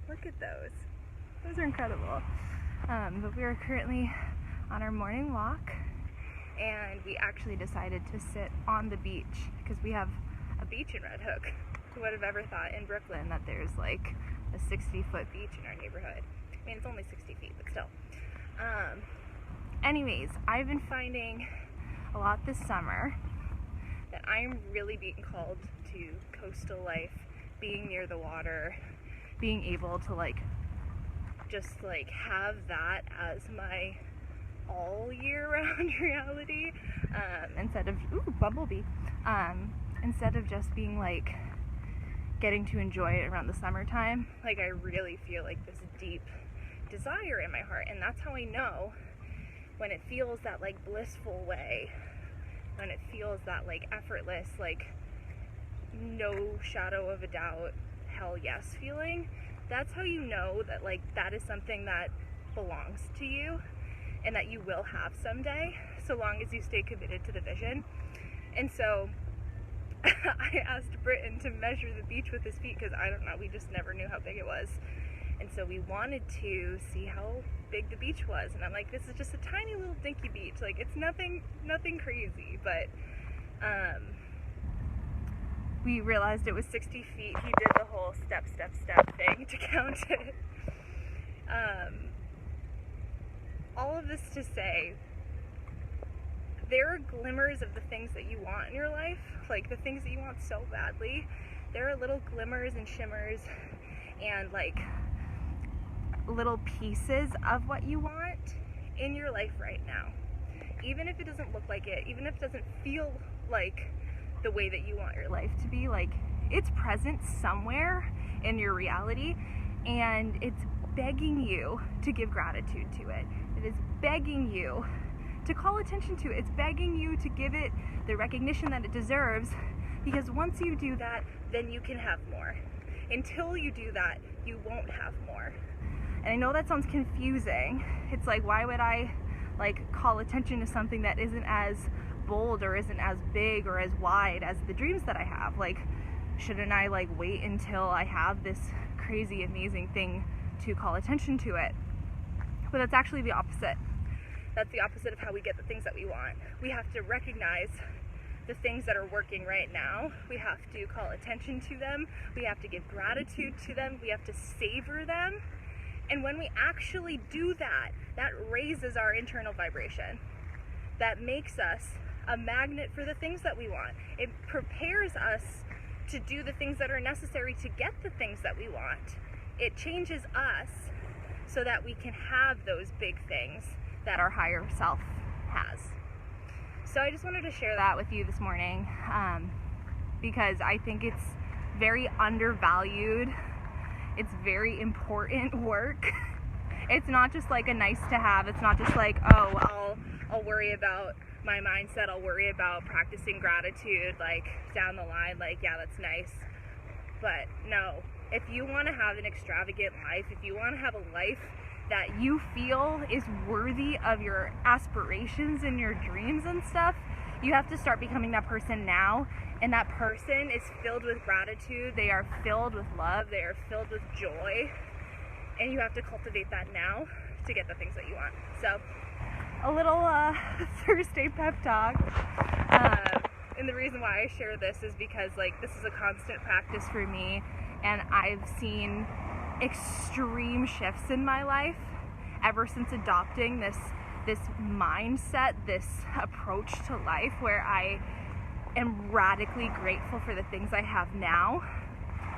Look at those. Those are incredible. But we are currently on our morning walk, and we actually decided to sit on the beach because we have a beach in Red Hook. Who would have ever thought in Brooklyn that there's like a 60-foot beach in our neighborhood? I mean, it's only 60 feet, but still. Anyways, I've been finding a lot this summer that I'm really being called to coastal life, being near the water, being able to just have that as my all year round reality, instead of, ooh, bumblebee, instead of just being getting to enjoy it around the summertime. I really feel this deep desire in my heart, and that's how I know when it feels that blissful way, when it feels that effortless, no shadow of a doubt, hell yes feeling. That's how you know that that is something that belongs to you and that you will have someday, so long as you stay committed to the vision. And so I asked Britton to measure the beach with his feet because I don't know, we just never knew how big it was. And so we wanted to see how big the beach was, and I'm like, this is just a tiny little dinky beach, it's nothing crazy, but we realized it was 60 feet. He did the whole step thing to count it. All of this to say, there are glimmers of the things that you want in your life, the things that you want so badly. There are little glimmers and shimmers and little pieces of what you want in your life right now. Even if it doesn't look like it, even if it doesn't feel like the way that you want your life to be, it's present somewhere in your reality, and it's begging you to give gratitude to it. It is begging you to call attention to it. It's begging you to give it the recognition that it deserves, because once you do that, then you can have more. Until you do that, you won't have more. And I know that sounds confusing. It's why would I call attention to something that isn't as bold or isn't as big or as wide as the dreams that I have? Shouldn't I wait until I have this crazy amazing thing to call attention to it? But that's actually the opposite. That's the opposite of how we get the things that we want. We have to recognize the things that are working right now. We have to call attention to them. We have to give gratitude to them. We have to savor them. And when we actually do that, that raises our internal vibration. That makes us a magnet for the things that we want. It prepares us to do the things that are necessary to get the things that we want. It changes us so that we can have those big things that our higher self has. So I just wanted to share that with you this morning, because I think it's very undervalued. It's very important work. It's not just a nice to have. It's not just oh, I'll worry about my mindset. I'll worry about practicing gratitude down the line. Yeah, that's nice. But no, if you want to have an extravagant life, if you want to have a life that you feel is worthy of your aspirations and your dreams and stuff, you have to start becoming that person now. And that person is filled with gratitude. They are filled with love. They are filled with joy. And you have to cultivate that now to get the things that you want. So, a little Thursday pep talk. And the reason why I share this is because this is a constant practice for me, and I've seen extreme shifts in my life ever since adopting this mindset, this approach to life, where I am radically grateful for the things I have now,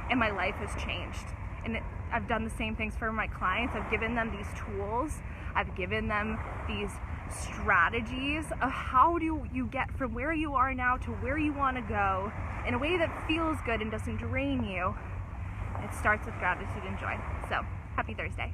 and my life has changed. And I've done the same things for my clients. I've given them these tools. I've given them these strategies of how do you get from where you are now to where you want to go in a way that feels good and doesn't drain you. It starts with gratitude and joy. So, happy Thursday.